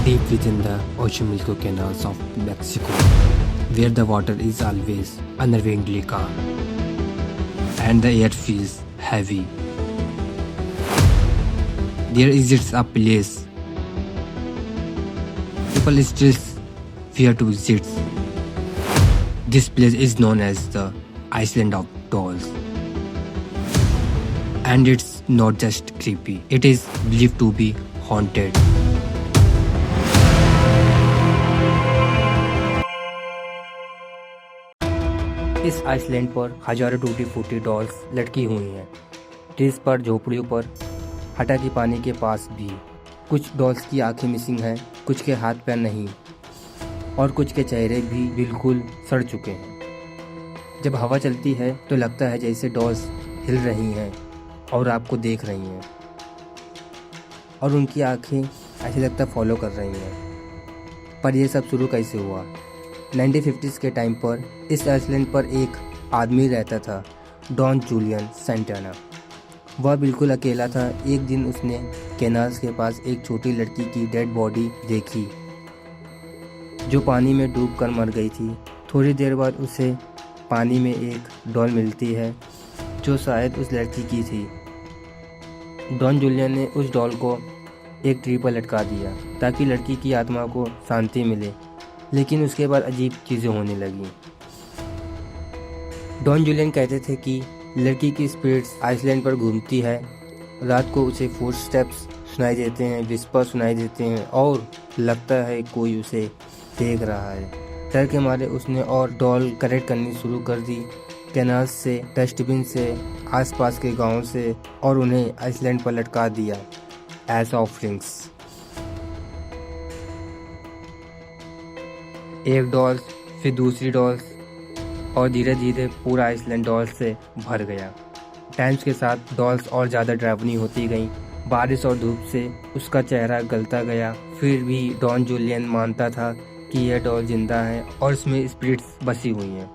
deep within the Ochimilco canals of Mexico, where the water is always unnervingly calm and the air feels heavy. There exists a place people still fear to visit. This place is known as the Island of Dolls. And it's not just creepy, it is believed to be haunted. इस Iceland पर हजारों टूटी फूटी dolls लटकी हुई हैं। Trees पर, झोपड़ियों पर, हटा की पानी के पास भी। कुछ डॉल्स की आंखें मिसिंग हैं, कुछ के हाथ पैर नहीं और कुछ के चेहरे भी बिल्कुल सड़ चुके हैं। जब हवा चलती है तो लगता है जैसे डॉल्स हिल रही हैं और आपको देख रही हैं और उनकी आंखें ऐसे लगता फॉलो कर रही हैं। पर यह सब शुरू कैसे हुआ? 1950s के टाइम पर इस आइसलैंड पर एक आदमी रहता था, डॉन जूलियन सेंटाना। वह बिल्कुल अकेला था। एक दिन उसने कैनाल्स के पास एक छोटी लड़की की डेड बॉडी देखी जो पानी में डूबकर मर गई थी। थोड़ी देर बाद उसे पानी में एक डॉल मिलती है जो शायद उस लड़की की थी। डॉन जूलियन ने उस डॉल को एक ट्री पर लटका दिया ताकि लड़की की आत्मा को शांति मिले, लेकिन उसके बाद अजीब चीज़ें होने लगी। डॉन जूलियन कहते थे कि लड़की की स्पिरिट्स आइसलैंड पर घूमती है। रात को उसे फुटस्टेप्स सुनाई देते हैं, विस्पर सुनाई देते हैं और लगता है कोई उसे देख रहा है। डर के मारे उसने और डॉल कलेक्ट करनी शुरू कर दी, कैनाल्स से, डस्टबिन से, आसपास के गांव से, और उन्हें आइसलैंड पर लटका दिया एज ऑफरिंग्स। एक डॉल्स, फिर दूसरी डॉल्स, और धीरे धीरे पूरा आइसलैंड डॉल्स से भर गया। टाइम्स के साथ डॉल्स और ज़्यादा डरावनी होती गईं। बारिश और धूप से उसका चेहरा गलता गया। फिर भी डॉन जूलियन मानता था कि यह डॉल जिंदा है और इसमें स्पिरिट्स बसी हुई हैं।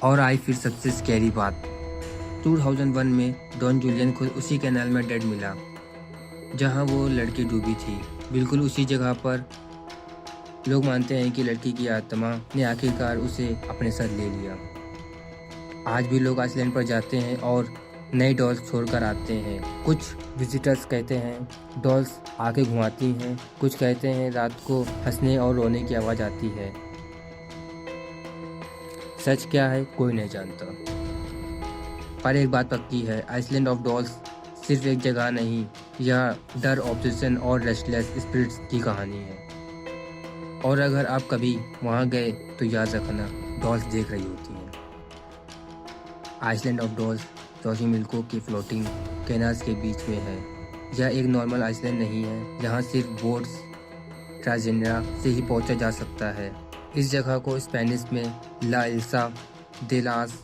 और आई फिर सबसे स्कैरी बात। 2001 में डॉन जूलियन खुद उसी कैनाल में डेड मिला जहां वो लड़की डूबी थी। बिल्कुल उसी जगह पर लोग मानते हैं कि लड़की की आत्मा ने आखिरकार उसे अपने साथ ले लिया। आज भी लोग आइसलैंड पर जाते हैं और नए डॉल्स छोड़कर आते हैं। कुछ विजिटर्स कहते हैं डॉल्स आके घुमाती हैं, कुछ कहते हैं रात को हंसने और रोने की आवाज़ आती है। सच क्या है कोई नहीं जानता, पर एक बात पक्की है, आइसलैंड ऑफ डॉल्स सिर्फ एक जगह नहीं, यह डर, ऑब्सेशन और रेस्टलेस स्पिरिट्स की कहानी है। और अगर आप कभी वहाँ गए तो याद रखना, डॉल्स देख रही होती हैं। आइसलैंड ऑफ डॉल्स ओचिमिल्को की फ्लोटिंग कैनाल्स के बीच में है। यह एक नॉर्मल आइसलैंड नहीं है जहाँ सिर्फ बोट्स ट्राजेंड्रा से ही पहुँचा जा सकता है। इस जगह को स्पेनिश में ला इल्सा दे लास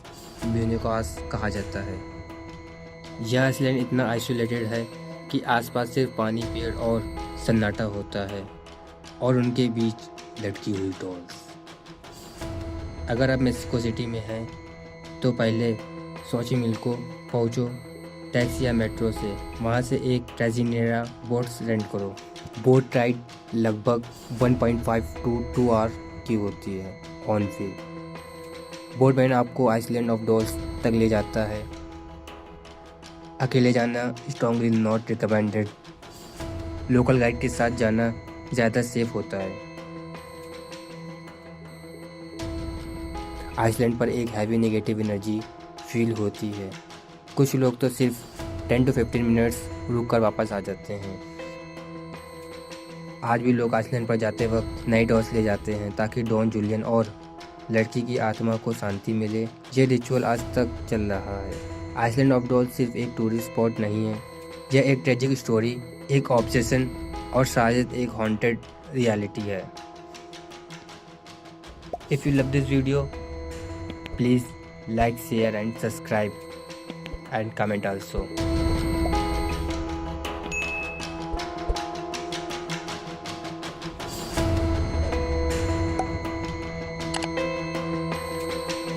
म्यूनिकास कहा जाता है। यह आइसलैंड इतना आइसोलेटेड है कि आसपास सिर्फ पानी, पेड़ और सन्नाटा होता है और उनके बीच लटकी हुई डॉल्स। अगर आप मेक्सिको सिटी में हैं तो पहले ओचिमिल्को पहुँचो टैक्सी या मेट्रो से। वहाँ से एक ट्राजिनेरा बोट्स रेंट करो। बोट राइड लगभग 1.5 to 2 आवर की होती है ऑन व्हील। बोटमैन आपको आइसलैंड ऑफ डॉल्स तक ले जाता है। अकेले जाना strongly not recommended. Local guide के साथ जाना ज़्यादा सेफ होता है। आइसलैंड पर एक हैवी नेगेटिव एनर्जी फील होती है। कुछ लोग तो सिर्फ 10 to 15 मिनट्स रुक कर वापस आ जाते हैं। आज भी लोग आइसलैंड पर जाते वक्त नए डॉल्स ले जाते हैं ताकि डॉन जूलियन और लड़की की आत्मा को शांति मिले। ये रिचुअल आज तक चल रहा है। आइसलैंड ऑफ डॉल्स सिर्फ एक टूरिस्ट स्पॉट नहीं है, यह एक ट्रेजिक स्टोरी, एक ऑब्सेशन और शायद एक हॉन्टेड रियलिटी है। If you love this video, please like, share and subscribe and comment also.